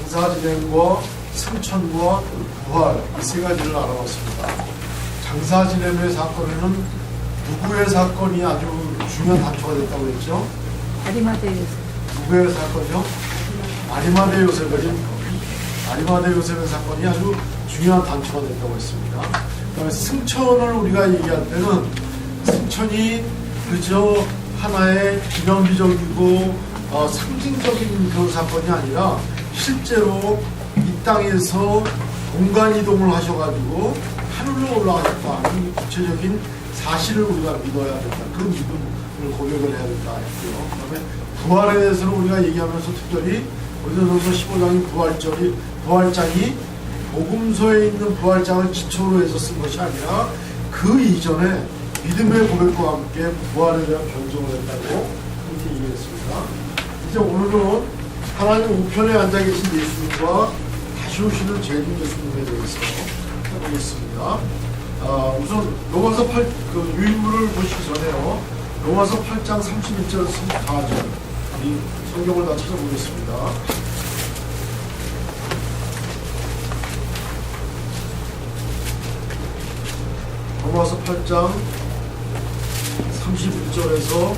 장사 진행과 승천과 부활 이 세 가지를 알아봤습니다. 장사 진행의 사건에는 누구의 사건이 아주 중요한 단초가 됐다고 했죠? 아리마대 요셉. 누구의 사건이요? 아리마대 요셉의 사건이 아주 중요한 단초가 됐다고 했습니다. 그다음에 승천을 우리가 얘기할 때는 승천이 그저 하나의 기념비적이고 상징적인 그런 사건이 아니라 실제로 이 땅에서 공간 이동을 하셔가지고 하늘로 올라가셨다. 이 구체적인 사실을 우리가 믿어야 된다. 그 믿음을 고백을 해야 된다 했고요. 그다음에 부활에 대해서는 우리가 얘기하면서 특별히 고린도전서 15장이 부활장이 복음서에 있는 부활장을 기초로 해서 쓴 것이 아니라 그 이전에 믿음의 고백과 함께 부활에 대한 변종을 했다고 그렇게 얘기했습니다. 이제 오늘은 하나님 우편에 앉아 계신 예수님과 다시 오시는 재림 예수님에 대해서 해보겠습니다. 우선 로마서 8, 유인물을 보시기 전에요. 로마서 8장 31절 34절 이 성경을 다 찾아보겠습니다. 로마서 8장 31절에서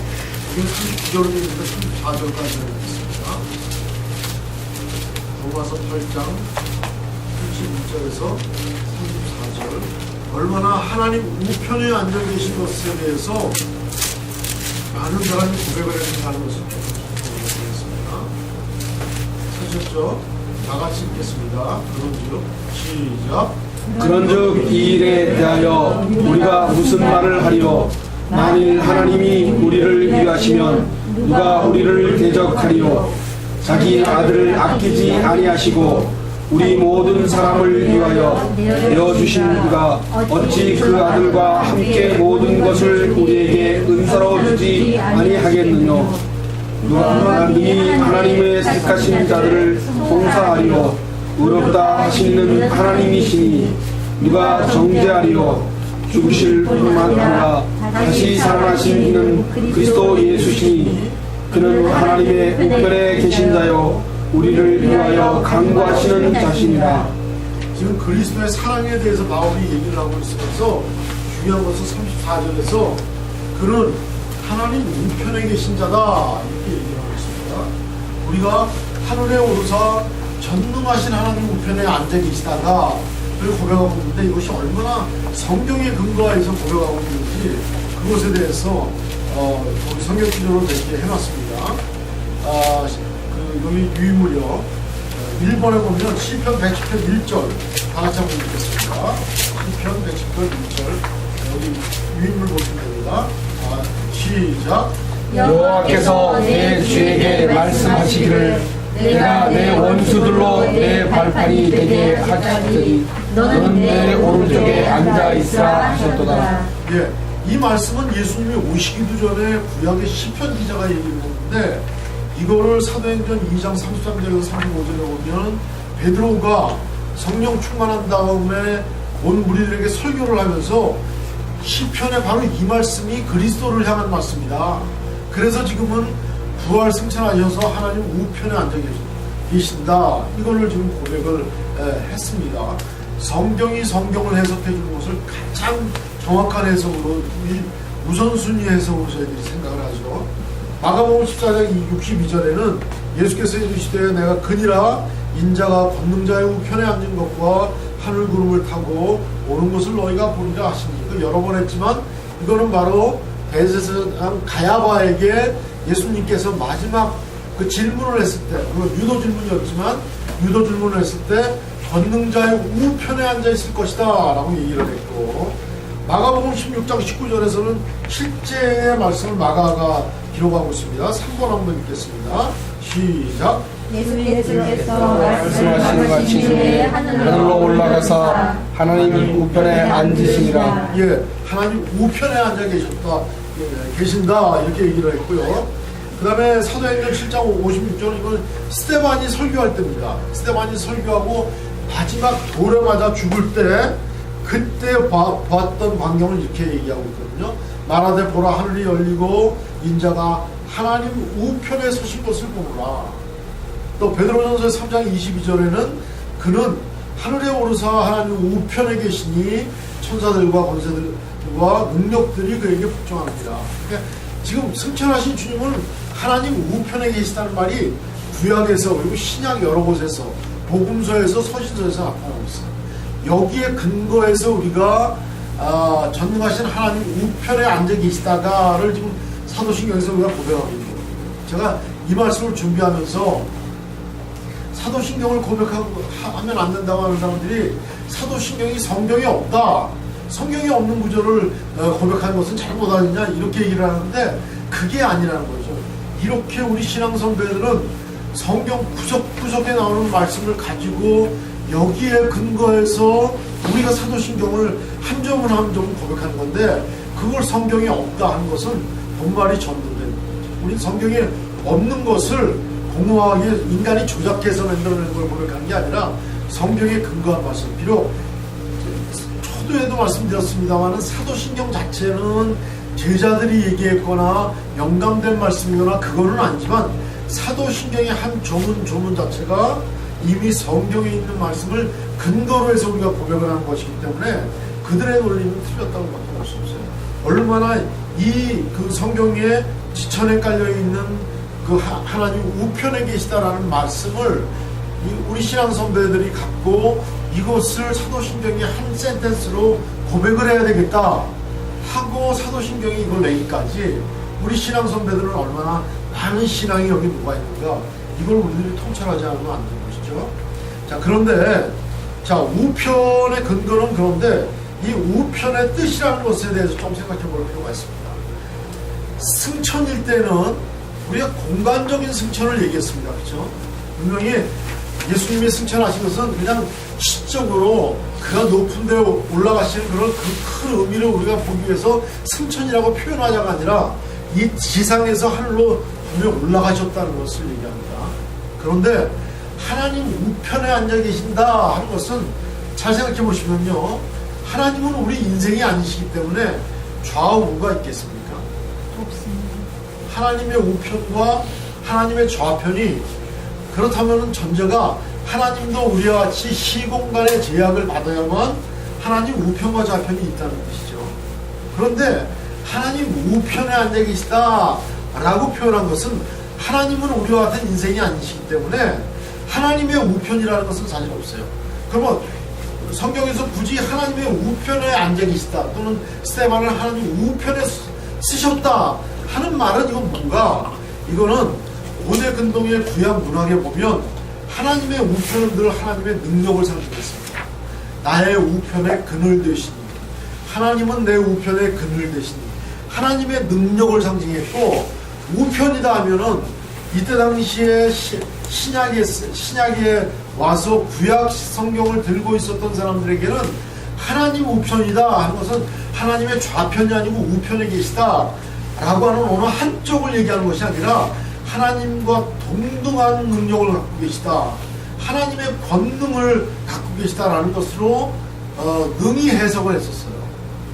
이게 39절로 되어 있는데 34절까지 있습니다. 로마서 8장 31절에서 34절 얼마나 하나님 우편에 앉아 계신 것에 대해서 많은 사람이 고백을 해준다는 것을 보겠습니다. 찾으셨죠? 다 같이 읽겠습니다. 시작. 그런즉 이 일에 대하여 우리가 무슨 말을 하리요? 만일 하나님이 우리를 위하시면 누가 우리를 대적하리요? 자기 아들을 아끼지 아니하시고 우리 모든 사람을 위하여 내어주신 그가 어찌 그 아들과 함께 모든 것을 우리에게 은사로 주지 아니하겠느냐? 누가 능히 하나님의 택하신 자들을 봉사하리요? 의롭다 하시는 하나님이시니 누가 정죄하리요? 죽으실 뿐만 아니라 다시 살아나신 이는 그리스도 예수시니 그는 하나님의 우편에 계신 자요 우리를 위하여 강구하시는 자신이라. 지금 그리스도의 사랑에 대해서 바울이 얘기를 하고 있으면서 중요한 것은 34절에서 그는 하나님 우편에 계신 자다 이렇게 얘기하고 있습니다. 우리가 하늘에 오르사 전능하신 하나님 우편에 앉아 계시다가 그걸 고백하고 있는데 이것이 얼마나 성경에 근거해서 고백하고 있는지 그것에 대해서 성경 기조로 이렇게 해놨습니다. 여기 유인물이요. 1번에 보면 시편 110편 1절 다 같이 한번 읽겠습니다. 시편 110편 1절 여기 유인물 보시면 됩니다. 시작. 여호와께서 내 주에게 말씀하시기를 내가 내 원수들로 내 발판이 되게 하시더니 너는 내 오른쪽에 앉아 있으라 하셨도다. 예, 이 말씀은 예수님이 오시기도 전에 구약의 시편 기자가 얘기를 했는데 이거를 사도행전 2장 33절에서 35절에 보면 베드로가 성령 충만한 다음에 온 무리들에게 설교를 하면서 시편에 바로 이 말씀이 그리스도를 향한 말씀이다. 그래서 지금은 부활 승천하셔서 하나님 우편에 앉아 계신다. 이거를 지금 고백을 했습니다. 성경이 성경을 해석해 주는 것을 가장 정확한 해석으로 우선순위 해석으로 저희들이 생각을 하죠. 마가복음 14장 62절에는 예수께서 이르시되 내가 그니라 인자가 권능자의 우편에 앉은 것과 하늘 구름을 타고 오는 것을 너희가 보리라 하시니 이거 여러 번 했지만 이거는 바로 대제사장 가야바에게 예수님께서 마지막 그 질문을 했을 때 그건 유도 질문이었지만 유도 질문을 했을 때 권능자의 우편에 앉아 있을 것이다 라고 얘기를 했고 마가복음 16장 19절에서는 실제의 말씀을 마가가 기록하고 있습니다. 3번 한번 읽겠습니다. 시작. 예수께서 말씀하신 같이 하늘로 올라가서 하나님 우편에 앉으시니라. 예, 하나님 우편에 앉아 계신다 이렇게 얘기를 했고요. 그 다음에 사도행전 7장 56절은 이건 스데반이 설교할 때입니다. 스데반이 설교하고 마지막 돌에 맞아 죽을 때 그때 봤던 광경을 이렇게 얘기하고 있거든요. 말하되 보라 하늘이 열리고 인자가 하나님 우편에 서신 것을 보노라. 또 베드로전서 3장 22절에는 그는 하늘에 오르사 하나님 우편에 계시니 천사들과 권세들과 능력들이 그에게 복종합니다. 그러니까 지금 승천하신 주님은 하나님 우편에 계시다는 말이 구약에서 그리고 신약 여러 곳에서 복음서에서 서신서에서 나타나고 있어요. 여기에 근거해서 우리가 전능하신 하나님 우편에 앉아 계시다가를 지금 사도신경에서 우리가 고백하고 있는 거예요. 제가 이 말씀을 준비하면서 사도신경을 고백하면 안 된다고 하는 사람들이 사도신경이 성경에 없다, 성경에 없는 구절을 고백하는 것은 잘못 아니냐 이렇게 얘기를 하는데 그게 아니라는 거죠. 이렇게 우리 신앙 선배들은 성경 구석구석에 나오는 말씀을 가지고 여기에 근거해서 우리가 사도신경을 한 점은 한 점은 고백하는 건데 그걸 성경에 없다 하는 것은 본말이 전도된, 우리 성경에 없는 것을 공허하게 인간이 조작해서 만들어낸 걸 고백하는 게 아니라 성경에 근거한 말씀. 비록 초두에도 말씀드렸습니다만 사도신경 자체는 제자들이 얘기했거나 영감된 말씀이거나 그거는 아니지만 사도신경의 한 조문 자체가 이미 성경에 있는 말씀을 근거로 해서 우리가 고백을 하는 것이기 때문에 그들의 논리는 틀렸다고 볼 수 없어요. 얼마나 이 그 성경에 지천에 깔려있는 그 하나님 우편에 계시다라는 말씀을 우리 신앙 선배들이 갖고 이것을 사도신경의 한 센텐스로 고백을 해야 되겠다 하고 사도신경이 이걸 내기까지 우리 신앙 선배들은 얼마나 많은 신앙이 여기 녹아 있는가, 이걸 우리들이 통찰하지 않으면 안 되는 것이죠. 자, 그런데 자, 우편의 근거는 그런데 이 우편의 뜻이라는 것에 대해서 좀 생각해 볼 필요가 있습니다. 승천일 때는 우리가 공간적인 승천을 얘기했습니다. 그렇죠? 분명히 예수님이 승천하신 것은 그냥 시적으로 그가 높은 데 올라가시는 그런 그 큰 의미를 우리가 보기 위해서 승천이라고 표현하자가 아니라 이 지상에서 하늘로 분명 올라가셨다는 것을 얘기합니다. 그런데 하나님 우편에 앉아 계신다 하는 것은 잘 생각해 보시면요, 하나님은 우리 인생이 아니시기 때문에 좌우가 있겠습니까? 없습니다. 하나님의 우편과 하나님의 좌편이, 그렇다면 전제가 하나님도 우리와 같이 시공간의 제약을 받아야만 하나님 우편과 좌편이 있다는 뜻이죠. 그런데 하나님 우편에 앉아 계시다 라고 표현한 것은 하나님은 우리와 같은 인생이 아니시기 때문에 하나님의 우편이라는 것은 사실 없어요. 그러면 성경에서 굳이 하나님의 우편에 앉아 계시다 또는 스테반을 하나님 우편에 쓰셨다 하는 말은 이건 뭔가, 이거는 고대 근동의 구약 문학에 보면 하나님의 우편은 늘 하나님의 능력을 상징했습니다. 나의 우편에 그늘 되시니, 하나님은 내 우편에 그늘 되시니, 하나님의 능력을 상징했고, 우편이다 하면은 이때 당시에 신약에 와서 구약 성경을 들고 있었던 사람들에게는 하나님 우편이다 하는 것은 하나님의 좌편이 아니고 우편에 계시다 라고 하는 어느 한쪽을 얘기하는 것이 아니라 하나님과 동등한 능력을 갖고 계시다, 하나님의 권능을 갖고 계시다라는 것으로 능히 해석을 했었어요.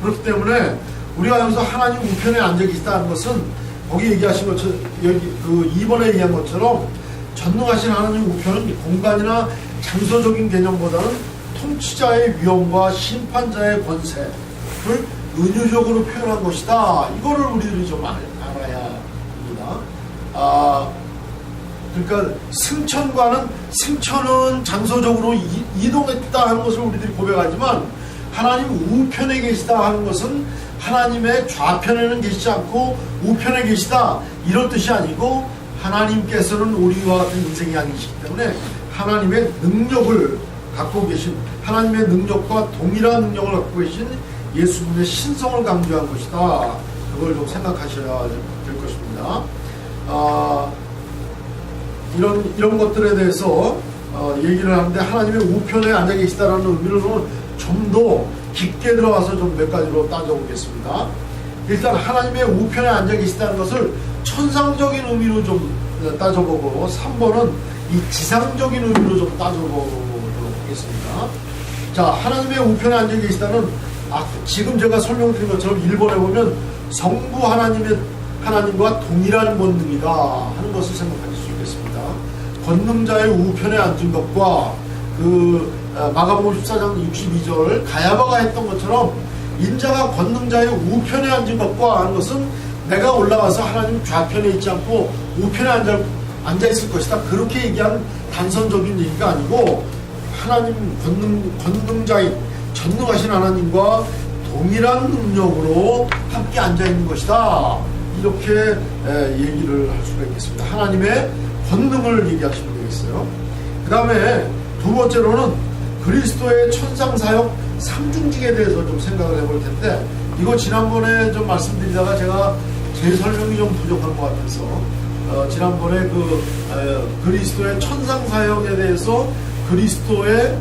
그렇기 때문에 우리가 여기서 하나님 우편에 앉아 계시다는 것은 거기 얘기하신 것처럼, 여기 그 2번에 얘기한 것처럼 전능하신 하나님 우편은 공간이나 장소적인 개념보다는 통치자의 위엄과 심판자의 권세를 은유적으로 표현한 것이다. 이거를 우리들이 좀 알아야 합니다. 그러니까 승천은 장소적으로 이동했다 하는 것을 우리들이 고백하지만 하나님 우편에 계시다 하는 것은 하나님의 좌편에는 계시지 않고 우편에 계시다 이런 뜻이 아니고, 하나님께서는 우리와 같은 인생이 아니시기 때문에 하나님의 능력을 갖고 계신, 하나님의 능력과 동일한 능력을 갖고 계신 예수님의 신성을 강조한 것이다. 그걸 좀 생각하셔야 될 것입니다. 이런 것들에 대해서 얘기를 하는데, 하나님의 우편에 앉아 계시다라는 의미로는 좀 더 깊게 들어가서 좀 몇 가지로 따져보겠습니다. 일단 하나님의 우편에 앉아 계시다는 것을 천상적인 의미로 좀 따져보고, 3번은 이 지상적인 의미로 좀 따져보도록 하겠습니다. 자, 하나님의 우편에 앉아 계시다는, 지금 제가 설명드린 것처럼 1번에 보면 성부 하나님과 동일한 권능이다 하는 것을 생각하실 수 있겠습니다. 권능자의 우편에 앉은 것과 마가복음 14장 62절 가야바가 했던 것처럼 인자가 권능자의 우편에 앉은 것과 하는 것은 내가 올라가서 하나님 좌편에 있지 않고 우편에 앉아 있을 것이다. 그렇게 얘기한 단선적인 얘기가 아니고 하나님 권능자인 전능하신 하나님과 동일한 능력으로 함께 앉아 있는 것이다. 이렇게 얘기를 할 수가 있겠습니다. 하나님의 권능을 얘기하시면 되겠어요. 그 다음에 두 번째로는 그리스도의 천상사역 삼중직에 대해서 좀 생각을 해볼 텐데, 이거 지난번에 좀 말씀드리다가 제가 제 설명이 좀 부족한 것 같아서 지난번에 그리스도의 천상사역에 대해서 그리스도의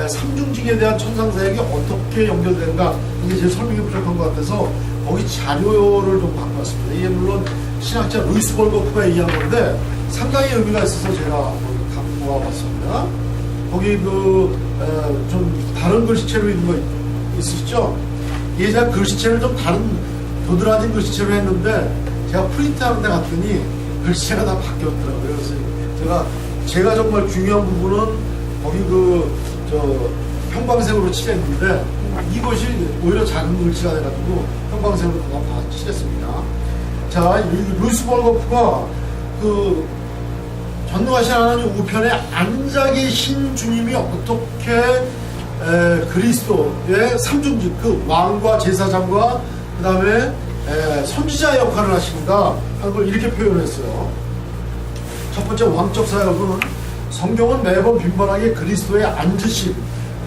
삼중직에 대한 천상사역이 어떻게 연결되는가, 이게 제 설명이 부족한 것 같아서 거기 자료를 좀 갖고 왔습니다. 이게 물론 신학자 루이스 벌거프가 얘기한 건데 상당히 의미가 있어서 제가 갖고 와봤습니다. 거기 좀 다른 글씨체로 있는 거 있으시죠? 이게 제가 글씨체를 좀 다른 도드라진 글씨체로 했는데 제가 프린트하는 데 갔더니 글씨체가 다 바뀌었더라고요. 그래서 제가 정말 중요한 부분은 거기 형광색으로 칠했는데 이것이 오히려 작은 글씨가 돼가지고 형광색으로 다 칠했습니다. 자, 루이스 벌거프가 전능하신 하나님 우편에 앉아 계신 주님이 어떻게 그리스도의 삼중직, 왕과 제사장과 그 다음에 선지자 역할을 하신다 하는 걸 이렇게 표현했어요. 첫 번째 왕적 사역은 성경은 매번 빈번하게 그리스도의 앉으심,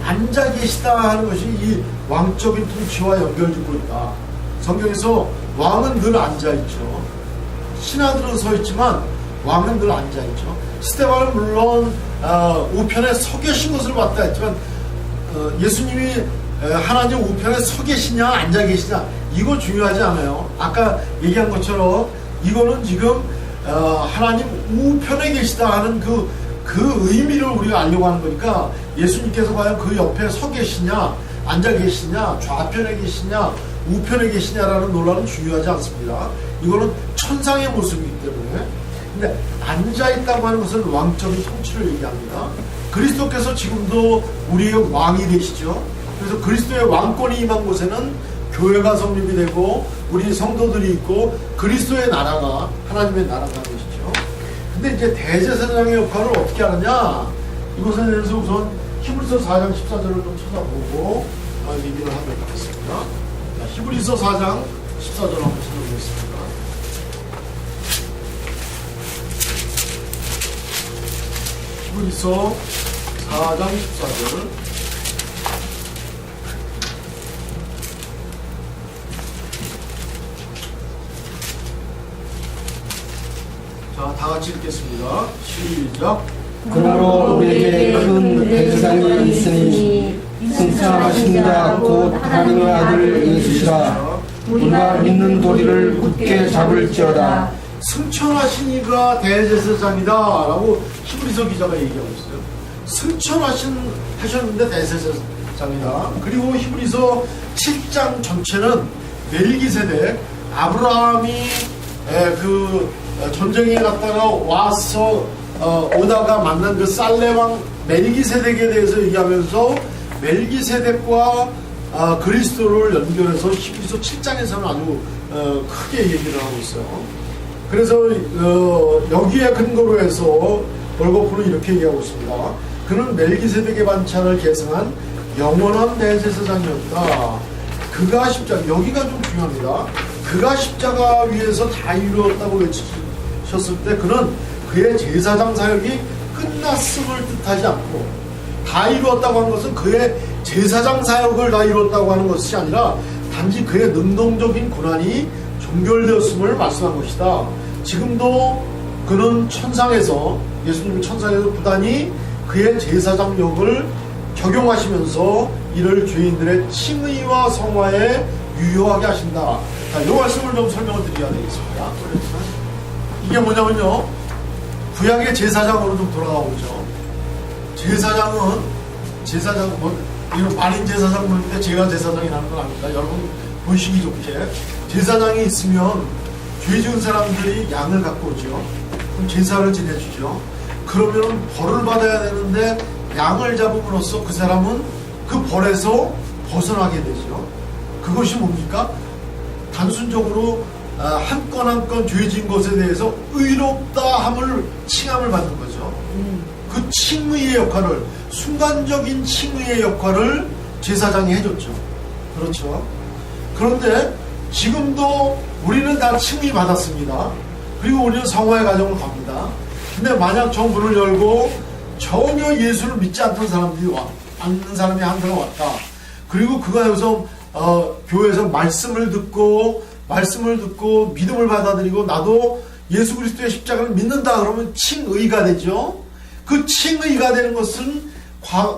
앉아 계시다 하는 것이 이 왕적인 통치와 연결짓고 있다. 성경에서 왕은 늘 앉아있죠. 신하들은 서 있지만 왕은 늘 앉아있죠. 스데반은 물론 우편에 서 계신 것을 봤다 했지만 예수님이 하나님 우편에 서 계시냐 앉아 계시냐 이거 중요하지 않아요. 아까 얘기한 것처럼 이거는 지금 하나님 우편에 계시다 하는 그 의미를 우리가 알려고 하는 거니까 예수님께서 과연 그 옆에 서 계시냐 앉아 계시냐 좌편에 계시냐 우편에 계시냐라는 논란은 중요하지 않습니다. 이거는 천상의 모습이기 때문에. 근데 앉아있다고 하는 것은 왕적인 통치를 얘기합니다. 그리스도께서 지금도 우리의 왕이 되시죠. 그래서 그리스도의 왕권이 임한 곳에는 교회가 성립이 되고 우리 성도들이 있고 그리스도의 나라가 하나님의 나라가 되시죠. 근데 이제 대제사장의 역할을 어떻게 하느냐, 이것에 대해서 우선 히브리서 4장 14절을 좀 찾아보고 얘기를 하도록 하겠습니다. 자, 히브리서 4장 14절 한번 찾아보겠습니다. 히브리서 4장 14절. 자, 다 같이 읽겠습니다. 시작. 그러므로 우리에게 큰 대제사장이 있으니 승천하신 자 곧 하나님의 아들 예수시라. 우리가 믿는 도리를 굳게 잡을지어다. 승천하신 이가 대제사장이다 라고 히브리서 기자가 얘기하고 있어요. 승천하셨는데 대제사장이다. 그리고 히브리서 7장 전체는 멜기세덱, 아브라함이 전쟁에 갔다가 와서 오다가 만난 그 살레왕 멜기세덱에 대해서 얘기하면서 멜기세덱과 그리스도를 연결해서 히브리서 7장에서는 아주 크게 얘기를 하고 있어요. 그래서 여기에 근거로 해서 벌거프는 이렇게 얘기하고 있습니다. 그는 멜기세덱의 반찬을 계승한 영원한 대제사장이었다. 그가 십자가, 여기가 좀 중요합니다. 그가 십자가 위에서 다 이루었다고 외치셨을 때 그는 그의 제사장 사역이 끝났음을 뜻하지 않고, 다 이루었다고 하는 것은 그의 제사장 사역을 다 이루었다고 하는 것이 아니라 단지 그의 능동적인 고난이 종결되었음을 말씀한 것이다. 지금도 그는 천상에서, 예수님이 천상에서 부단히 그의 제사장 역을 적용하시면서 이를 죄인들의 칭의와 성화에 유효하게 하신다. 자, 이 말씀을 좀 설명을 드려야 되겠습니다. 이게 뭐냐면요, 구약의 제사장으로 좀 돌아가보죠. 제사장은 이거 만인 제사장 보는데 제가 제사장이라는 건 아닙니다. 여러분 보시기 좋게 제사장이 있으면 죄 지은 사람들이 양을 갖고 오죠. 그럼 제사를 지내주죠. 그러면 벌을 받아야 되는데 양을 잡음으로써 그 사람은 그 벌에서 벗어나게 되죠. 그것이 뭡니까? 단순적으로 한 건 한 건 죄진 것에 대해서 의롭다함을 칭함을 받는 거죠. 그 칭의의 역할을, 순간적인 칭의의 역할을 제사장이 해줬죠. 그렇죠. 그런데 지금도 우리는 다 칭의 받았습니다. 그리고 우리는 성화의 과정을 갑니다. 근데 만약 저 문을 열고 전혀 예수를 믿지 않던 사람들이 않는 사람이 한 사람 왔다. 그리고 그가 여기서 교회에서 말씀을 듣고 믿음을 받아들이고 나도 예수 그리스도의 십자가를 믿는다 그러면 칭의가 되죠. 그 칭의가 되는 것은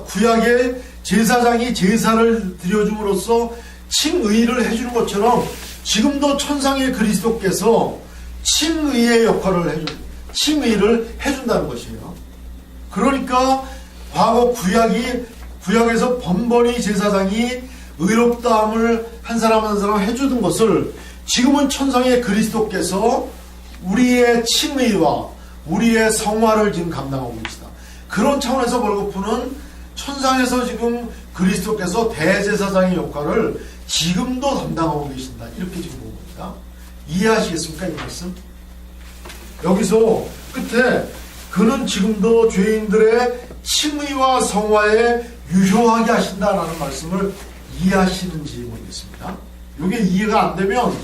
구약의 제사장이 제사를 드려줌으로써 칭의를 해주는 것처럼 지금도 천상의 그리스도께서 칭의의 역할을 칭의를 해준다는 것이에요. 그러니까 과거 구약에서 번번이 제사장이 의롭다함을 한 사람 한 사람 해주던 것을 지금은 천상의 그리스도께서 우리의 칭의와 우리의 성화를 지금 감당하고 계시다. 그런 차원에서 벌거푸는 천상에서 지금 그리스도께서 대제사장의 역할을 지금도 담당하고 계신다. 이렇게 지금 본 겁니다. 이해하시겠습니까? 이 말씀? 여기서 끝에 그는 지금도 죄인들의 칭의와 성화에 유효하게 하신다라는 말씀을 이해하시는지 모르겠습니다. 이게 이해가 안 되면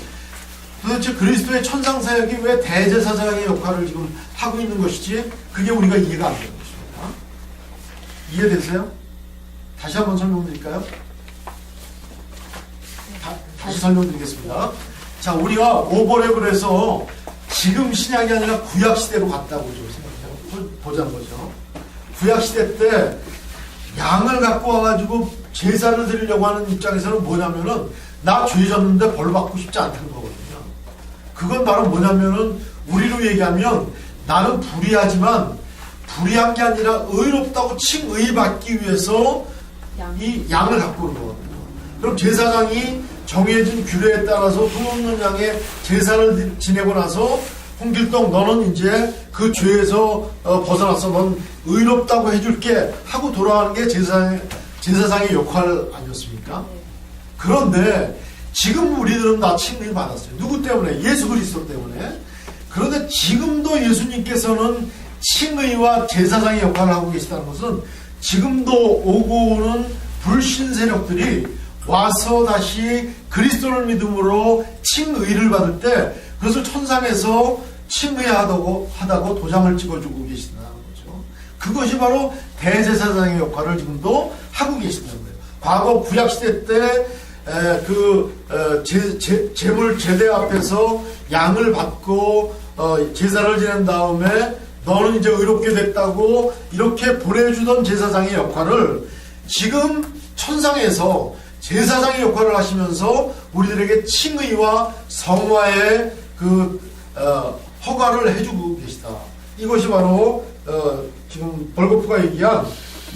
도대체 그리스도의 천상사역이 왜 대제사장의 역할을 지금 하고 있는 것이지 그게 우리가 이해가 안 되는 것입니다. 이해되세요? 다시 한번 설명드릴까요? 다시 설명드리겠습니다. 자, 우리가 오버랩을 해서 지금 신약이 아니라 구약시대로 갔다고 보자는 거죠. 구약시대 때 양을 갖고 와가지고 제사를 드리려고 하는 입장에서는 뭐냐면은 나 죄 졌는데 벌 받고 싶지 않다는 거거든요. 그건 바로 뭐냐면은 우리로 얘기하면 나는 불의하지만 불의한 게 아니라 의롭다고 칭의 받기 위해서 이 양을 갖고 오는 거거든요. 그럼 제사장이 정해진 규례에 따라서 돈 없는 양의 제사를 지내고 나서 홍길동 너는 이제 그 죄에서 벗어났어. 넌 의롭다고 해줄게 하고 돌아가는 게 제사장의 역할 아니었습니까? 그런데 지금 우리들은 다 칭의를 받았어요. 누구 때문에? 예수 그리스도 때문에. 그런데 지금도 예수님께서는 칭의와 제사장의 역할을 하고 계시다는 것은 지금도 오고 오는 불신 세력들이 와서 다시 그리스도를 믿음으로 칭의를 받을 때 그것을 천상에서 칭의하다고 도장을 찍어주고 계신다는 거죠. 그것이 바로 대제사장의 역할을 지금도 하고 계신다는 거예요. 과거 구약시대 때 제물 제대 앞에서 양을 받고 제사를 지낸 다음에 너는 이제 의롭게 됐다고 이렇게 보내주던 제사장의 역할을 지금 천상에서 제사장의 역할을 하시면서 우리들에게 칭의와 성화의 허가를 해주고 계시다. 이것이 바로 지금 벌거프가 얘기한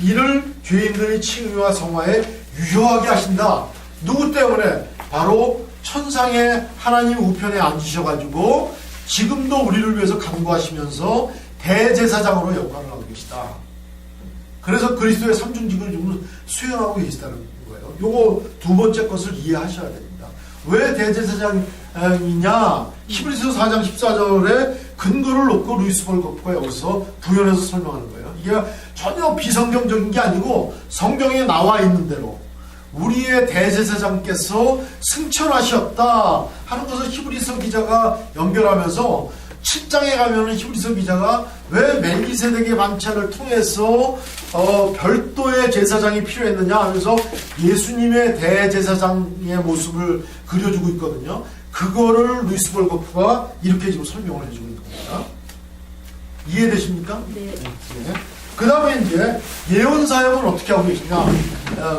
이를 죄인들의 칭의와 성화에 유효하게 하신다. 누구 때문에? 바로 천상의 하나님 우편에 앉으셔가지고 지금도 우리를 위해서 간구하시면서 대제사장으로 역할을 하고 계시다. 그래서 그리스도의 삼중직을 지금 수행하고 계시다는 거예요. 요거 두 번째 것을 이해하셔야 됩니다. 왜 대제사장이냐? 히브리서 4장 14절에 근거를 놓고 루이스 벌거프가 여기서 부연해서 설명하는 거예요. 이게 전혀 비성경적인 게 아니고 성경에 나와 있는 대로 우리의 대제사장께서 승천하셨다 하는 것을 히브리서 기자가 연결하면서 7장에 가면은 히브리서 기자가 왜 멜기세덱의 반차를 통해서 별도의 제사장이 필요했느냐 하면서 예수님의 대제사장의 모습을 그려주고 있거든요. 그거를 루이스 벌거프가 이렇게 지금 설명을 해주고 있는 겁니다. 이해되십니까? 네. 네. 그 다음에 이제 예언사역은 어떻게 하고 계시냐?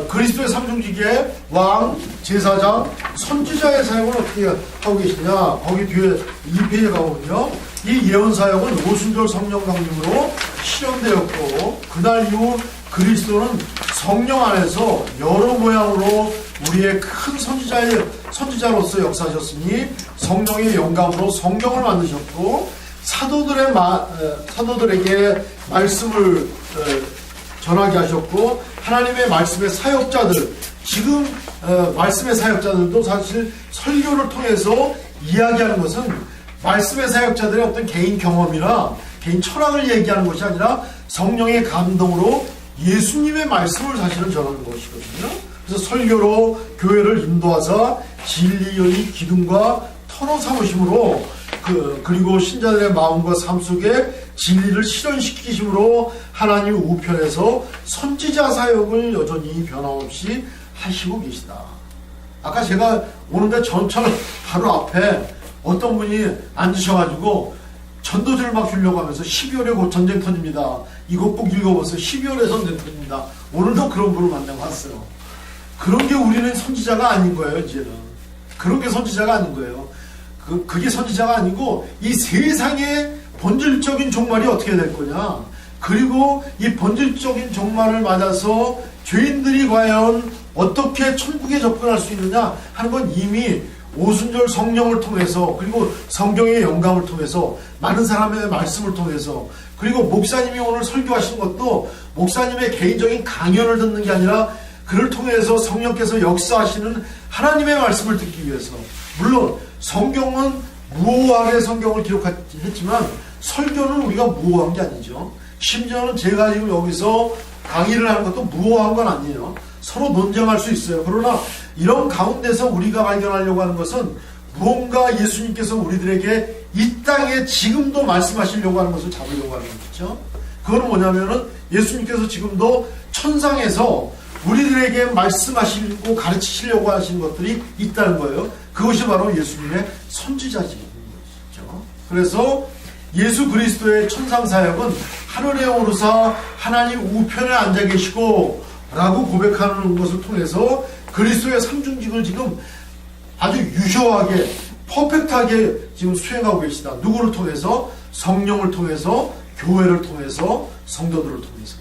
그리스도의 삼중직의 왕, 제사장, 선지자의 사역은 어떻게 하고 계시냐? 거기 뒤에 2페이지에 가보면요. 이 예언사역은 오순절 성령 강림으로 실현되었고 그날 이후 그리스도는 성령 안에서 여러 모양으로 우리의 큰 선지자로서 역사하셨으니 성령의 영감으로 성경을 만드셨고 사도들에게 말씀을 전하게 하셨고, 하나님의 말씀의 사역자들, 지금 말씀의 사역자들도 사실 설교를 통해서 이야기하는 것은 말씀의 사역자들의 어떤 개인 경험이나 개인 철학을 얘기하는 것이 아니라 성령의 감동으로 예수님의 말씀을 사실은 전하는 것이거든요. 그래서 설교로 교회를 인도하사 진리의 기둥과 터로 삼으심으로 그리고 신자들의 마음과 삶 속에 진리를 실현시키심으로 하나님 우편에서 선지자 사역을 여전히 변함없이 하시고 계시다. 아까 제가 오는데 전철 바로 앞에 어떤 분이 앉으셔가지고 전도지를 막 주려고 하면서 12월에 곧 전쟁 터집니다. 이거 꼭 읽어보세요. 12월에 전쟁 터집니다. 오늘도 그런 분을 만나고 왔어요. 그런 게 우리는 선지자가 아닌 거예요, 이제는. 그런 게 선지자가 아닌 거예요. 그게 선지자가 아니고 이 세상의 본질적인 종말이 어떻게 될 거냐. 그리고 이 본질적인 종말을 맞아서 죄인들이 과연 어떻게 천국에 접근할 수 있느냐 하는 건 이미 오순절 성령을 통해서, 그리고 성경의 영감을 통해서, 많은 사람의 말씀을 통해서, 그리고 목사님이 오늘 설교하신 것도 목사님의 개인적인 강연을 듣는 게 아니라 그를 통해서 성령께서 역사하시는 하나님의 말씀을 듣기 위해서. 물론 성경은 무오하게 성경을 기록했지만 설교는 우리가 무오한 게 아니죠. 심지어는 제가 지금 여기서 강의를 하는 것도 무오한 건 아니에요. 서로 논쟁할 수 있어요. 그러나 이런 가운데서 우리가 발견하려고 하는 것은 무언가 예수님께서 우리들에게 이 땅에 지금도 말씀하시려고 하는 것을 잡으려고 하는 거죠. 그건 뭐냐면은 예수님께서 지금도 천상에서 우리들에게 말씀하시고 가르치시려고 하시는 것들이 있다는 거예요. 그것이 바로 예수님의 선지자직인 것이죠. 그래서 예수 그리스도의 천상 사역은 하늘에 오르사 하나님 우편에 앉아 계시고 라고 고백하는 것을 통해서 그리스도의 상중직을 지금 아주 유효하게 퍼펙트하게 지금 수행하고 계시다. 누구를 통해서? 성령을 통해서, 교회를 통해서, 성도들을 통해서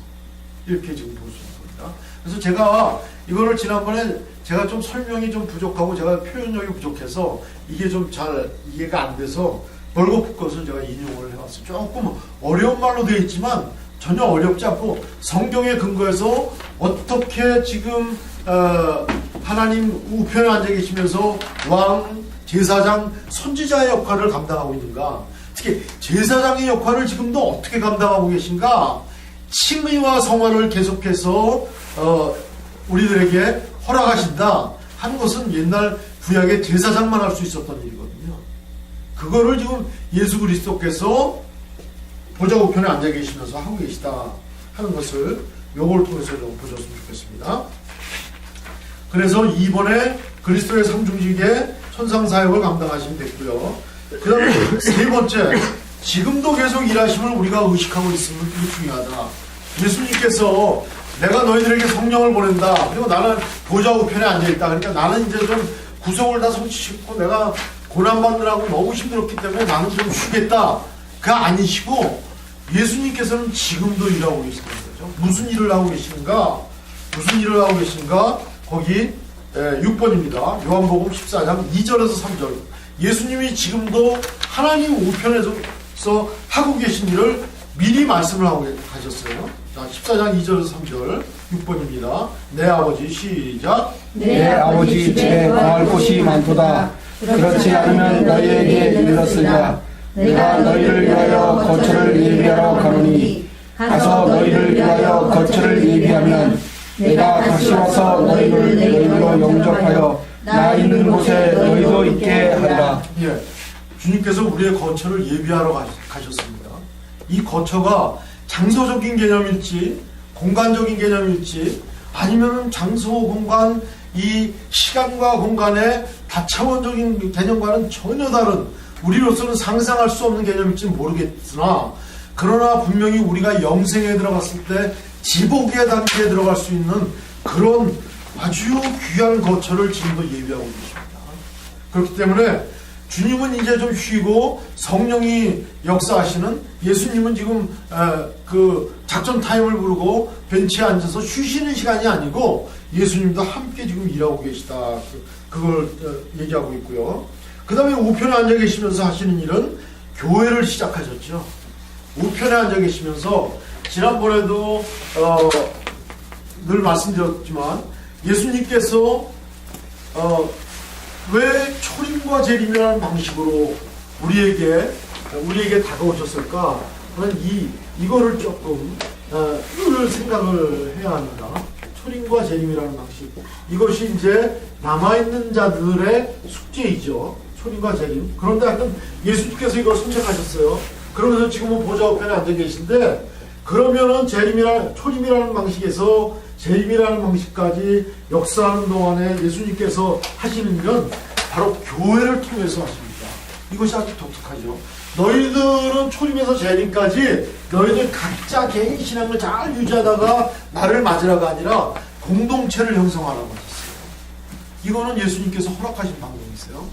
이렇게 지금 볼 수 있는 겁니다. 그래서 제가 이거를 지난번에 제가 좀 설명이 좀 부족하고 제가 표현력이 부족해서 이게 좀 잘 이해가 안 돼서 벌거벗 것을 제가 인용을 해왔어요. 조금 어려운 말로 되어 있지만 전혀 어렵지 않고 성경에 근거해서 어떻게 지금 하나님 우편에 앉아 계시면서 왕, 제사장, 선지자의 역할을 감당하고 있는가, 특히 제사장의 역할을 지금도 어떻게 감당하고 계신가, 칭의와 성화를 계속해서 우리들에게 허락하신다 하는 것은 옛날 구약의 제사장만 할 수 있었던 일이거든요. 그거를 지금 예수 그리스도께서 보좌 우편에 앉아 계시면서 하고 계시다 하는 것을 요걸 통해서 좀 보셨으면 좋겠습니다. 그래서 이번에 그리스도의 상중직에 천상사역을 감당하시면 됐고요. 그 다음에 세 번째, 지금도 계속 일하심을 우리가 의식하고 있으면 되게 중요하다. 예수님께서 내가 너희들에게 성령을 보낸다. 그리고 나는 보좌 우편에 앉아있다. 그러니까 나는 이제 좀 구속을 다 성취시키고 내가 고난받느라고 너무 힘들었기 때문에 나는 좀 쉬겠다. 그가 아니시고 예수님께서는 지금도 일하고 계시는 거죠. 무슨 일을 하고 계신가? 무슨 일을 하고 계신가? 거기 6번입니다. 요한복음 14장 2절에서 3절. 예수님이 지금도 하나님 우편에서 하고 계신 일을 미리 말씀을 하고 가셨어요. 자, 14장 2절에서 3절 6번입니다. 내 아버지 시작. 내 아버지 집에 거할 곳이 많도다. 그렇지 않으면 너희에게 이르렀으리라. 내가 너희를 위하여 거처를 예비하러 가노니 가서 너희를 위하여 거처를 예비하면 내가 다시 와서 너희를 너희로 영접하여 나 있는 곳에 너희도 있게 하리라. 예, 주님께서 우리의 거처를 예비하러 가셨습니다. 이 거처가 장소적인 개념일지 공간적인 개념일지 아니면 장소, 공간, 이 시간과 공간의 다차원적인 개념과는 전혀 다른 우리로서는 상상할 수 없는 개념일지는 모르겠으나 그러나 분명히 우리가 영생에 들어갔을 때 지복의 단계에 들어갈 수 있는 그런 아주 귀한 거처를 지금도 예비하고 계십니다. 그렇기 때문에 주님은 이제 좀 쉬고 성령이 역사하시는, 예수님은 지금 그 작전 타임을 부르고 벤치에 앉아서 쉬시는 시간이 아니고 예수님도 함께 지금 일하고 계시다. 그걸 얘기하고 있고요. 그 다음에 우편에 앉아 계시면서 하시는 일은 교회를 시작하셨죠. 우편에 앉아 계시면서 지난번에도 늘 말씀드렸지만 예수님께서 왜 초림과 재림이라는 방식으로 우리에게 다가오셨을까? 저는 이거를 조금 생각을 해야 합니다. 초림과 재림이라는 방식. 이것이 이제 남아있는 자들의 숙제이죠. 초림과 재림. 그런데 하여튼 예수님께서 이걸 선택하셨어요. 그러면서 지금은 보좌 우편에 앉아 계신데, 그러면은 초림이라는 방식에서 재림이라는 방식까지 역사하는 동안에 예수님께서 하시는 일은 바로 교회를 통해서 하십니다. 이것이 아주 독특하죠. 너희들은 초림에서 재림까지 너희들 각자 개인 신앙을 잘 유지하다가 나를 맞으라가 아니라 공동체를 형성하라고 하셨어요. 이거는 예수님께서 허락하신 방법이세요.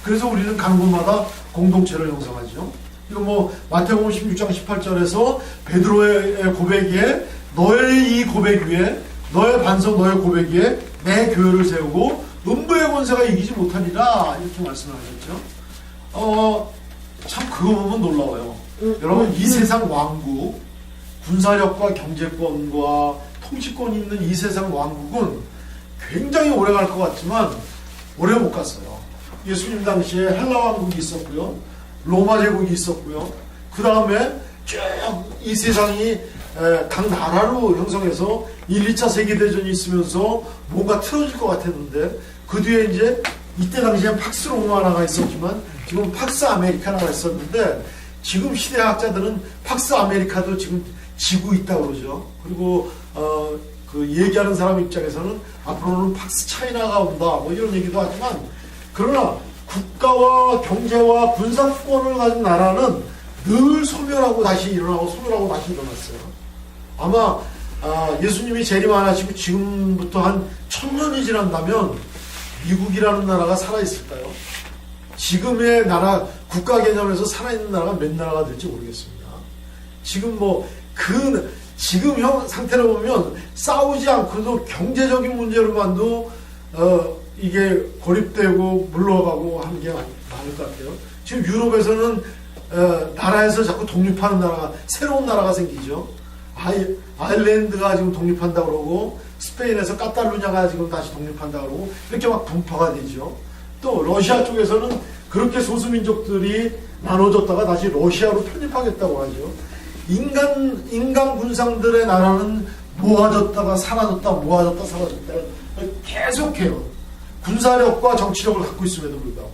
그래서 우리는 가는 곳마다 공동체를 형성하죠. 이거 마태복음 16장 18절에서 베드로의 고백에 너의 이 고백 위에 너의 반석 너의 고백 위에 내 교회를 세우고 음부의 권세가 이기지 못하리라 이렇게 말씀을 하셨죠. 참 그거 보면 놀라워요. 여러분 이 세상 왕국 군사력과 경제권과 통치권이 있는 이 세상 왕국은 굉장히 오래 갈 것 같지만 오래 못 갔어요. 예수님 당시에 헬라 왕국이 있었고요. 로마 제국이 있었고요. 그 다음에 쭉 이 세상이 각 나라로 형성해서 1, 2차 세계대전이 있으면서 뭔가 틀어질 것 같았는데 그 뒤에 이제 이때 당시엔 팍스 로마나가 있었지만 지금 팍스 아메리카나가 있었는데 지금 시대학자들은 팍스 아메리카도 지금 지고 있다고 그러죠. 그리고 그 얘기하는 사람 입장에서는 앞으로는 팍스 차이나가 온다 이런 얘기도 하지만 그러나 국가와 경제와 군사권을 가진 나라는 늘 소멸하고 다시 일어나고 소멸하고 다시 일어났어요. 아마 예수님이 재림 안 하시고 지금부터 한 1000년이 지난다면 미국이라는 나라가 살아있을까요? 지금의 나라 국가 개념에서 살아있는 나라가 몇 나라가 될지 모르겠습니다. 지금 지금 형 상태로 보면 싸우지 않고도 경제적인 문제로만도 이게 고립되고 물러가고 하는 게 많을 것 같아요. 지금 유럽에서는 나라에서 자꾸 독립하는 나라가 새로운 나라가 생기죠. 아일랜드가 지금 독립한다고 그러고 스페인에서 카탈루냐가 지금 다시 독립한다고 그러고 이렇게 막 분파가 되죠. 또 러시아 쪽에서는 그렇게 소수민족들이 나눠졌다가 다시 러시아로 편입하겠다고 하죠. 인간 군상들의 나라는 모아졌다가 사라졌다 모아졌다 사라졌다 계속해요. 군사력과 정치력을 갖고 있음에도 불구하고.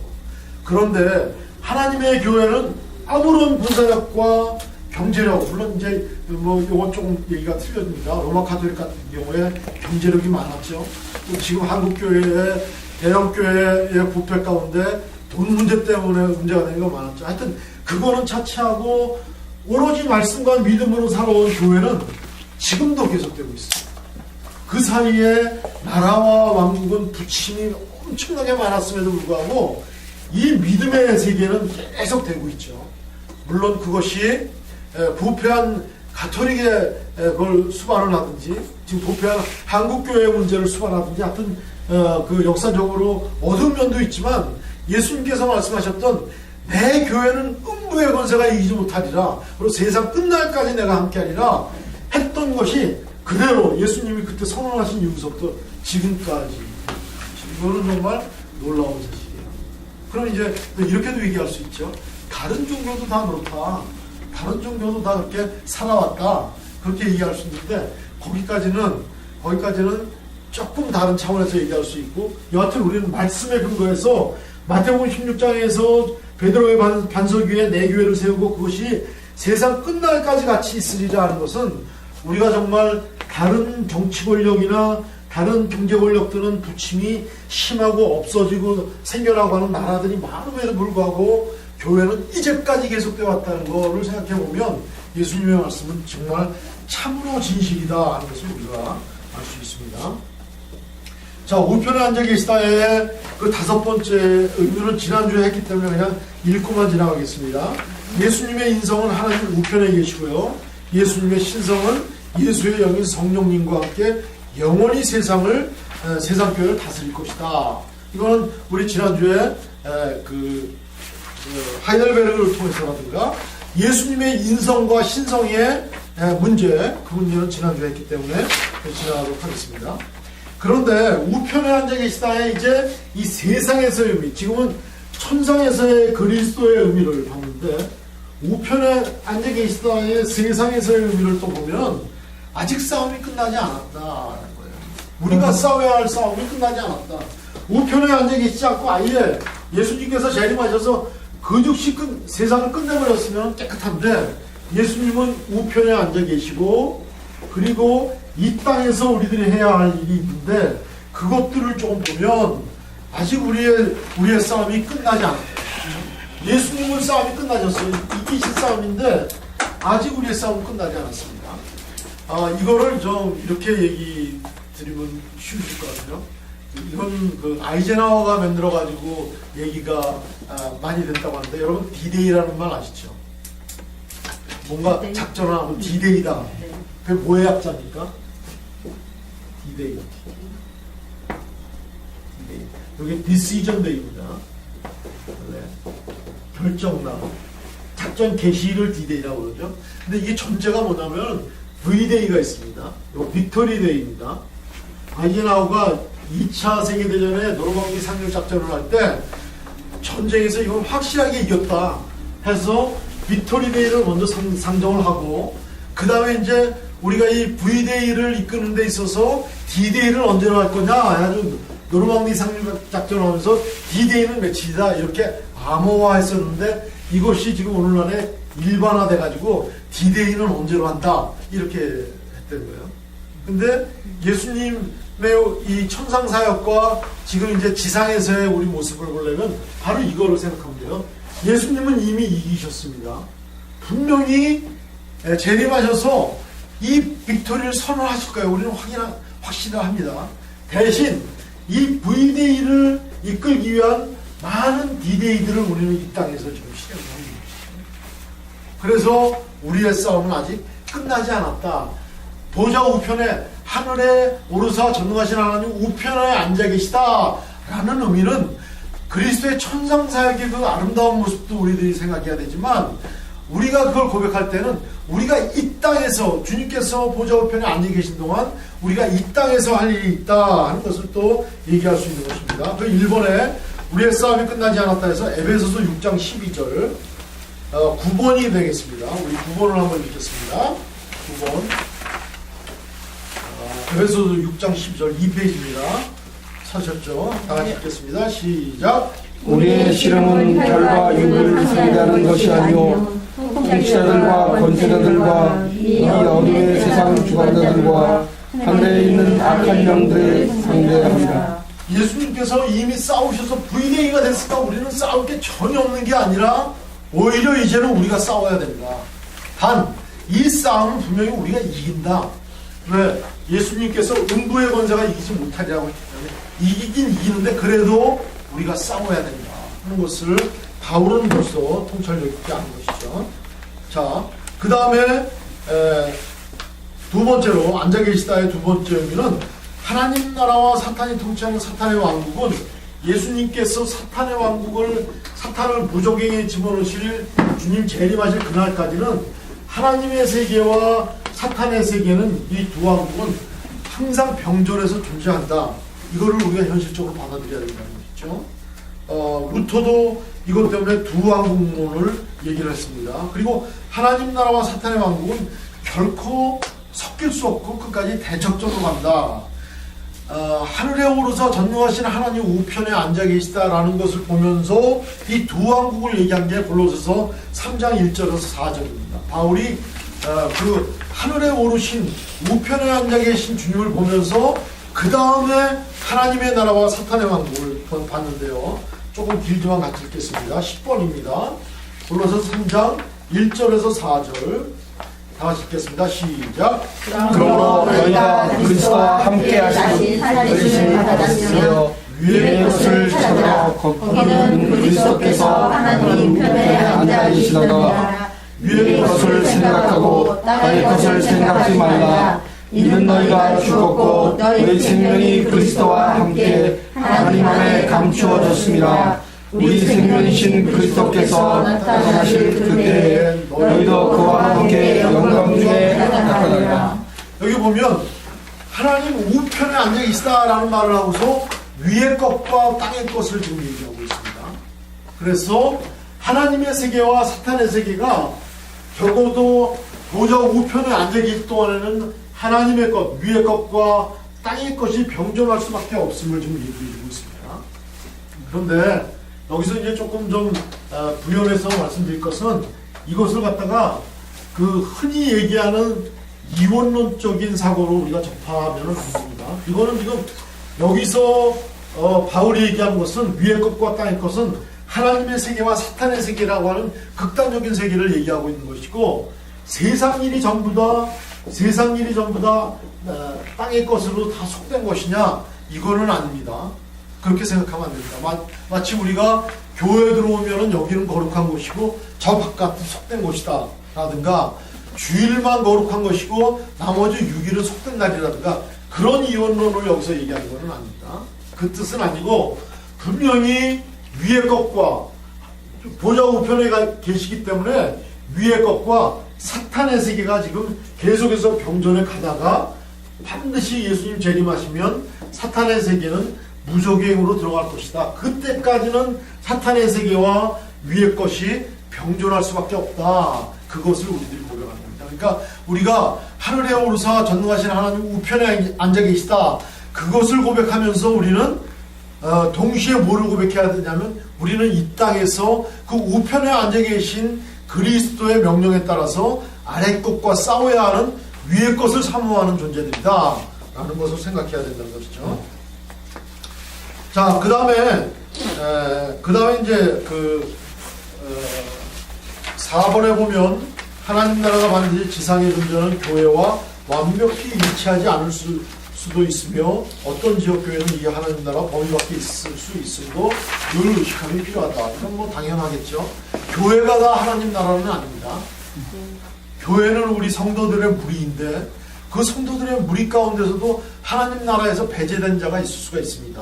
그런데 하나님의 교회는 아무런 군사력과 경제력, 물론 이제 이건 조금 얘기가 틀려집니다. 로마 카톨릭 같은 경우에 경제력이 많았죠. 또 지금 한국 교회의 대형 교회의 부패 가운데 돈 문제 때문에 문제가 되는 거 많았죠. 하여튼 그거는 차치하고 오로지 말씀과 믿음으로 살아온 교회는 지금도 계속되고 있어요. 그 사이에 나라와 왕국은 부침이 엄청나게 많았음에도 불구하고 이 믿음의 세계는 계속 되고 있죠. 물론 그것이 부패한 가톨릭의 그걸 수반을 하든지 지금 부패한 한국교회의 문제를 수반하든지 하여튼 그 역사적으로 어두운 면도 있지만 예수님께서 말씀하셨던 내 교회는 음부의 권세가 이기지 못하리라 그리고 세상 끝날까지 내가 함께하리라 했던 것이 그대로 예수님이 그때 선언하신 이후부터 지금까지 이거는 정말 놀라운 사실이에요. 그럼 이제 이렇게도 얘기할 수 있죠. 다른 종교도 다 그렇다. 다른 종교도 다 그렇게 살아왔다. 그렇게 얘기할 수 있는데 거기까지는 조금 다른 차원에서 얘기할 수 있고 여하튼 우리는 말씀에 근거해서 마태복음 16장에서 베드로의 반석 위에 내 교회를 세우고 그것이 세상 끝날까지 같이 있으리라 하는 것은 우리가 정말 다른 정치 권력이나 다른 경제 권력들은 부침이 심하고 없어지고 생겨나고 하는 나라들이 많음에도 불구하고 교회는 이제까지 계속되어 왔다는 것을 생각해 보면 예수님의 말씀은 정말 참으로 진실이다 하는 것을 우리가 알 수 있습니다. 자, 우편에 앉아 계시다의 그 5번째 의미는 지난주에 했기 때문에 그냥 읽고만 지나가겠습니다. 예수님의 인성은 하나님 우편에 계시고요. 예수님의 신성은 예수의 영인 성령님과 함께 영원히 세상 교회를 다스릴 것이다. 이거는 우리 지난주에 하이델베르그를 통해서라든가 예수님의 인성과 신성의 문제, 그 문제는 지난주에 했기 때문에 지나가도록 하겠습니다. 그런데 우편에 앉아 계시다에 이제 이 세상에서의 의미, 지금은 천상에서의 그리스도의 의미를 봤는데 우편에 앉아 계시다의 세상에서의 의미를 또 보면 아직 싸움이 끝나지 않았다라는 거예요. 우리가 싸워야 할 싸움이 끝나지 않았다. 우편에 앉아 계시지 않고 아예 예수님께서 재림하셔서 그 즉시 세상을 끝내버렸으면 깨끗한데 예수님은 우편에 앉아 계시고 그리고 이 땅에서 우리들이 해야 할 일이 있는데 그것들을 조금 보면 아직 우리의 싸움이 끝나지 않았다. 예수님은 싸움이 끝나셨어요. 이기신 싸움인데 아직 우리의 싸움은 끝나지 않았습니다. 이거를 좀 이렇게 얘기 드리면 쉬우실 것 같아요. 이건 그 아이젠하워가 만들어가지고 얘기가 많이 됐다고 하는데 여러분 D-Day라는 말 아시죠? 뭔가 D-Day? 작전을 하면 D-Day다. 그게 뭐의 약자입니까? D-Day. 여기 Decision Day입니다. 네. 결정날. 작전 개시를 D-Day라고 그러죠. 근데 이게 전제가 뭐냐면 V-Day가 있습니다. 이거 빅토리 데이입니다. 아이젠하워가 2차 세계대전에 노르망디 상륙 작전을 할 때 전쟁에서 이건 확실하게 이겼다 해서 빅토리 데이를 먼저 상정을 하고 그 다음에 이제 우리가 이 V-Day를 이끄는 데 있어서 D-Day를 언제로 할 거냐 해가지고 노르망디 상륙 작전을 하면서 D-Day는 며칠이다 이렇게 암호화했었는데 이것이 지금 오늘날에 일반화돼 가지고 D-Day는 언제로 한다 이렇게 했던 거예요. 근데 예수님의 이 천상 사역과 지금 이제 지상에서의 우리 모습을 보려면 바로 이거를 생각하면 돼요. 예수님은 이미 이기셨습니다. 분명히 재림하셔서 이 빅토리를 선언하실 거예요. 우리는 확신합니다. 대신 이 V-Day를 이끌기 위한 많은 D-Day들을 우리는 이 땅에서 좀 실행하는 것이죠. 그래서 우리의 싸움은 아직 끝나지 않았다. 보좌 우편에 하늘에 오르사 전능하신 하나님 우편에 앉아 계시다 라는 의미는 그리스도의 천상사역의 그 아름다운 모습도 우리들이 생각해야 되지만 우리가 그걸 고백할 때는 우리가 이 땅에서 주님께서 보좌 우편에 앉아 계신 동안 우리가 이 땅에서 할 일이 있다 하는 것을 또 얘기할 수 있는 것입니다. 그 1번에 우리의 싸움이 끝나지 않았다 해서 에베소서 6장 12절 9번이 되겠습니다. 우리 9번을 한번 읽겠습니다. 9번 에베소서 6장 10절 2페이지입니다. 찾으셨죠? 다 같이 읽겠습니다. 시작. 우리의 씨름은 혈과 육을 상대하는 것이 아니오 통치자들과 권세자들과 이 어둠의 세상 주관자들과 하늘에 있는 악한 영들을 상대합니다. 예수님께서 이미 싸우셔서 V-Day가 됐으니까 우리는 싸울 게 전혀 없는 게 아니라 오히려 이제는 우리가 싸워야 됩니다. 단 이 싸움은 분명히 우리가 이긴다. 왜? 예수님께서 음부의 권세가 이기지 못하리라고 했기 때문에 이기긴 이기는데 그래도 우리가 싸워야 된다 하는 것을 바울은 벌써 통찰력 있게 하는 것이죠. 자, 그 다음에 두 번째로 앉아 계시다의 두 번째 의미는 하나님 나라와 사탄이 통치하는 사탄의 왕국은 예수님께서 사탄의 왕국을 사탄을 무적행에 집어넣으실 주님 재림하실 그날까지는 하나님의 세계와 사탄의 세계는 이 두 왕국은 항상 병존해서 존재한다. 이거를 우리가 현실적으로 받아들여야 된다는 것이죠. 루터도 이것 때문에 두 왕국론을 얘기를 했습니다. 그리고 하나님 나라와 사탄의 왕국은 결코 섞일 수 없고 끝까지 대척적으로 간다. 하늘에 오르사 전능하신 하나님 우편에 앉아 계시다라는 것을 보면서 이 두 왕국을 얘기한 게 골로새서 3장 1절에서 4절입니다. 바울이 그 하늘에 오르신 우편에 앉아 계신 주님을 보면서 그 다음에 하나님의 나라와 사탄의 왕국을 봤는데요. 조금 길지만 같이 읽겠습니다. 10번입니다. 골로새서 3장 1절에서 4절 다 같이 읽겠습니다. 시작. 그러므로 너희가 그리스도와 함께 하신 살리심을 받았으며 위의 것을 찾아 거기는 그리스도께서 하나님 편에 앉아 계시다가 위의 것을 생각하고 땅의 것을 생각하지 말라. 이는 너희가 죽었고 너희 생명이 그리스도와 함께 하나님 안에 감추어졌습니다. 우리 생명이신 그리스도께서 나타나실 그때에 너희도 그와 함께 영광 중에 나타나리라. 여기 보면 하나님 우편에 앉아 있다라는 말을 하고서 위의 것과 땅의 것을 지금 얘기하고 있습니다. 그래서 하나님의 세계와 사탄의 세계가 적어도 보좌 우편에 앉아 있을 동안에는 하나님의 것, 위의 것과 땅의 것이 병존할 수밖에 없음을 지금 얘기해주고 있습니다. 그런데 여기서 이제 조금 좀 부연해서 말씀드릴 것은 이것을 갖다가 그 흔히 얘기하는 이원론적인 사고로 우리가 접하면 안 됩니다. 이거는 지금 여기서 바울이 얘기하는 것은 위의 것과 땅의 것은 하나님의 세계와 사탄의 세계라고 하는 극단적인 세계를 얘기하고 있는 것이고 세상 일이 전부 다 땅의 것으로 다 속된 것이냐? 이거는 아닙니다. 그렇게 생각하면 안 됩니다. 마치 우리가 교회에 들어오면은 여기는 거룩한 곳이고 저 바깥은 속된 곳이다 라든가 주일만 거룩한 것이고 나머지 6일은 속된 날이라든가 그런 이원론을 여기서 얘기하는 것은 아닙니다. 그 뜻은 아니고 분명히 위의 것과 보좌 우편에 계시기 때문에 위의 것과 사탄의 세계가 지금 계속해서 병존해 가다가 반드시 예수님 재림하시면 사탄의 세계는 무적행으로 들어갈 것이다. 그때까지는 사탄의 세계와 위의 것이 병존할 수밖에 없다. 그것을 우리들이 고려합니다. 그러니까 우리가 하늘에 오르사 전능하신 하나님 우편에 앉아 계시다. 그것을 고백하면서 우리는 동시에 뭐를 고백해야 되냐면 우리는 이 땅에서 그 우편에 앉아 계신 그리스도의 명령에 따라서 아래 것과 싸워야 하는 위의 것을 사모하는 존재들이다 라는 것을 생각해야 된다는 것이죠. 자, 그 다음에 이제 4번에 보면 하나님 나라가 반드시 지상에 존재하는 교회와 완벽히 일치하지 않을 수도 있으며 어떤 지역교회는 이 하나님 나라 범위 밖에 있을 수 있음도 늘 의식함이 필요하다. 이건 뭐 당연하겠죠. 교회가 다 하나님 나라는 아닙니다. 교회는 우리 성도들의 무리인데 그 성도들의 무리 가운데서도 하나님 나라에서 배제된 자가 있을 수가 있습니다.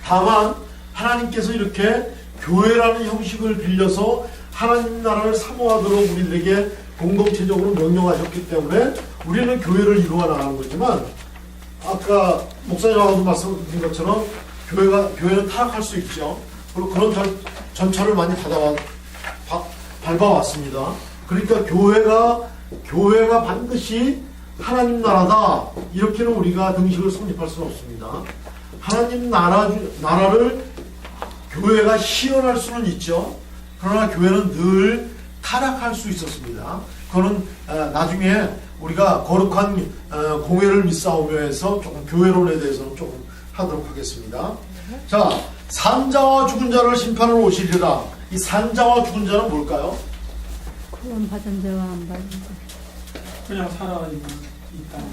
다만 하나님께서 이렇게 교회라는 형식을 빌려서 하나님 나라를 사모하도록 우리들에게 공동체적으로 명령하셨기 때문에 우리는 교회를 이루어 나가는 거지만 아까 목사님하고도 말씀드린 것처럼 교회는 타락할 수 있죠. 그리고 그런 전철을 많이 밟아왔습니다. 그러니까 교회가 반드시 하나님 나라다. 이렇게는 우리가 등식을 성립할 수는 없습니다. 하나님 나라를 교회가 시연할 수는 있죠. 그러나 교회는 늘 타락할 수 있었습니다. 그거는 나중에 우리가 거룩한 공회를 믿사오며 해서 조금 교회론에 대해서는 조금 하도록 하겠습니다. 자, 산자와 죽은 자를 심판으로 오시리라. 이 산자와 죽은 자는 뭘까요? 구원받은 자와 안 받은 자. 그냥 살아있는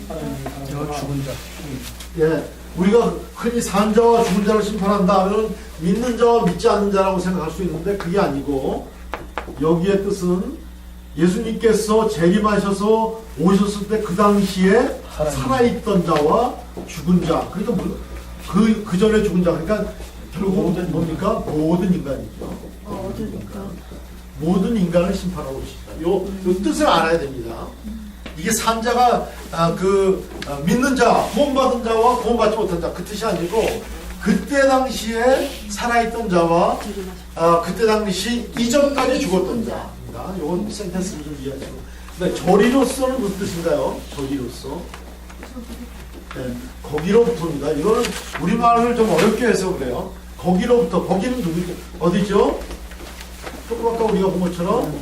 사람 죽은 자. 예, 우리가 흔히 산자와 죽은 자를 심판한다 하면 믿는 자와 믿지 않는 자라고 생각할 수 있는데 그게 아니고 여기의 뜻은 예수님께서 재림하셔서 오셨을 때 그 당시에 살아있던 자와 죽은 자, 그러니까 그 전에 죽은 자, 그러니까 결국은 뭡니까? 모든 인간이죠. 모든 인간을 심판하고 오시다. 요 뜻을 알아야 됩니다. 이게 산자가 믿는 자, 구원받은 자와 구원받지 못한 자, 그 뜻이 아니고 그때 당시에 살아있던 자와 그때 당시 이전까지 죽었던 자입니다. 이건 센텐스를 좀 이해하시고. 근데 저리로서는 무슨 뜻인가요? 저리로서. 네, 거기로부터입니다. 이거는 우리말을 좀 어렵게 해서 그래요. 거기로부터. 거기는 누구죠? 어디죠? 조금 아까 우리가 본 것처럼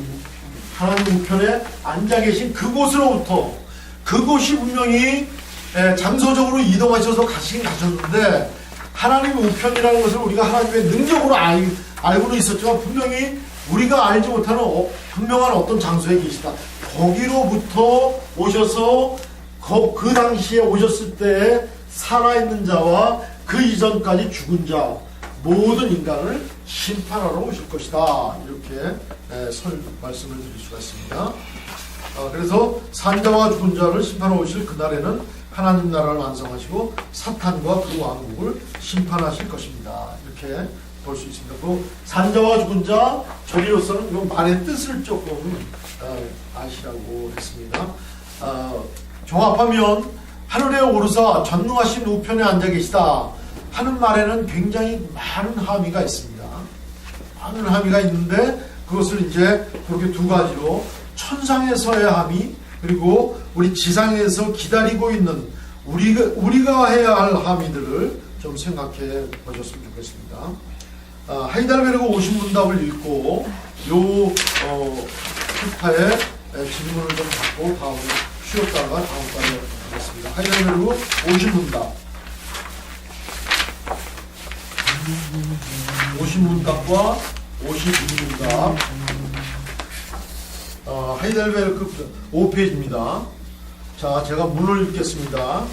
하나님 우편에 앉아 계신 그곳으로부터. 그곳이 분명히 장소적으로 이동하셔서 가시긴 가셨는데 하나님 우편이라는 것을 우리가 하나님의 능력으로 알고는 있었지만 분명히 우리가 알지 못하는 분명한 어떤 장소에 계시다. 거기로부터 오셔서 그 당시에 오셨을 때 살아있는 자와 그 이전까지 죽은 자 모든 인간을 심판하러 오실 것이다. 이렇게 말씀을 드릴 수가 있습니다. 그래서 산자와 죽은 자를 심판하러 오실 그날에는 하나님 나라를 완성하시고 사탄과 그 왕국을 심판하실 것입니다. 이렇게 볼 수 있습니다. 그 산자와 죽은 자 저리로서는 이 말의 뜻을 조금 아시라고 했습니다. 종합하면 하늘에 오르사 전능하신 우편에 앉아 계시다 하는 말에는 굉장히 많은 함의가 있습니다. 많은 함의가 있는데 그것을 이제 그렇게 두 가지로 천상에서의 함의 그리고 우리 지상에서 기다리고 있는 우리가 해야 할 함의들을 좀 생각해 보셨으면 좋겠습니다. 하이델베르그 오신문답을 읽고 요 스파의 질문을 좀 받고 다음에 쉬었다가 다음까지 하겠습니다. 하이델베르그 오신문답 오신문답과 오신문답 하이델베르크 5페이지입니다. 자, 제가 문을 읽겠습니다.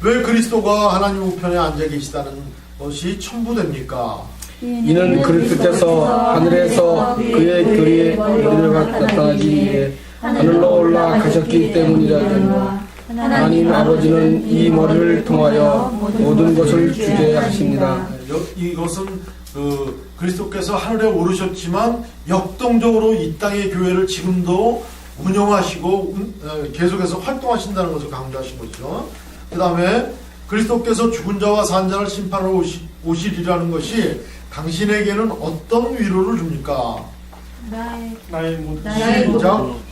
왜 그리스도가 하나님 우편에 앉아 계시다는 것이 첨부됩니까? 이는 그리스도께서 하늘에서 그의 교리에 머리를 나타나기 위해 하늘로 올라가셨기 때문이라. 하나님 아버지는 이 머리를 통하여 모든 것을 주재하십니다. 이것은 그리스도께서 하늘에 오르셨지만 역동적으로 이 땅의 교회를 지금도 운영하시고 계속해서 활동하신다는 것을 강조하신 거죠. 그 다음에 그리스도께서 죽은 자와 산 자를 심판하러 오시리라는 것이 당신에게는 어떤 위로를 줍니까? 나의 모든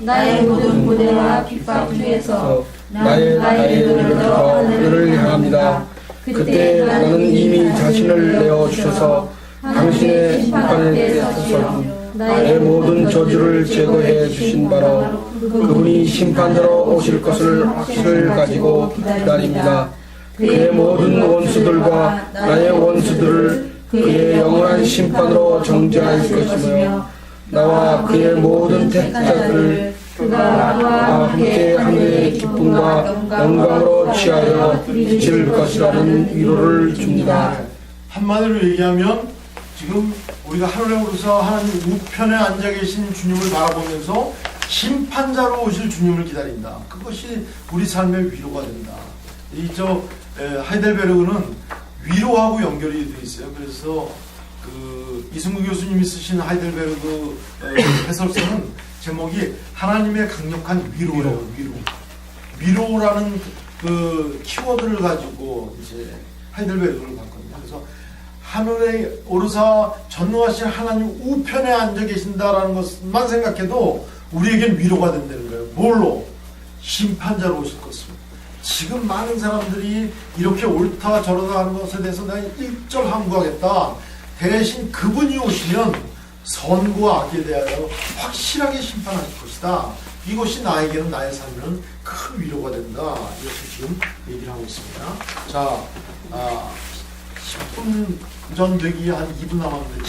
나의 모든 고대와 핍박 중에서 나의 나이를 들어 그를 향합니다. 그때 나는 이미 자신을 내어주셔서 당신의 심판의 때에 서서 나의 모든 저주를 제거해 주신 바로 그분이 심판자로 오실 것을 확신을 가지고 기다립니다. 그의 모든 원수들과 나의 원수들을 그의 영원한 심판으로 정죄할 것이며 나와 그의 모든 택자들을 그가 함께 하늘의 기쁨과 영광으로 취하여 비칠 것이라는 위로를 줍니다. 한마디로 얘기하면 지금 우리가 하늘에 오르사 하나님 우편에 앉아 계신 주님을 바라보면서 심판자로 오실 주님을 기다린다. 그것이 우리 삶의 위로가 된다. 하이델베르그는 위로하고 연결이 되어 있어요. 그래서 이승구 교수님이 쓰신 하이델베르그 해설서는 제목이 하나님의 강력한 위로예요. 위로라는 그 키워드를 가지고 이제 하이델베르그를 봤거든요. 그래서 하늘에 오르사 전능하신 하나님 우편에 앉아 계신다라는 것만 생각해도 우리에겐 위로가 된다는 거예요. 뭘로? 심판자로 오실 것입니다. 지금 많은 사람들이 이렇게 옳다 저러다 하는 것에 대해서 내가 일절 함구하겠다. 대신 그분이 오시면 선과 악에 대하여 확실하게 심판하실 것이다. 이것이 나에게는 나의 삶에는 큰 위로가 된다. 이렇게 지금 얘기를 하고 있습니다. 자, 10분 전 되기 한 2분 남았는데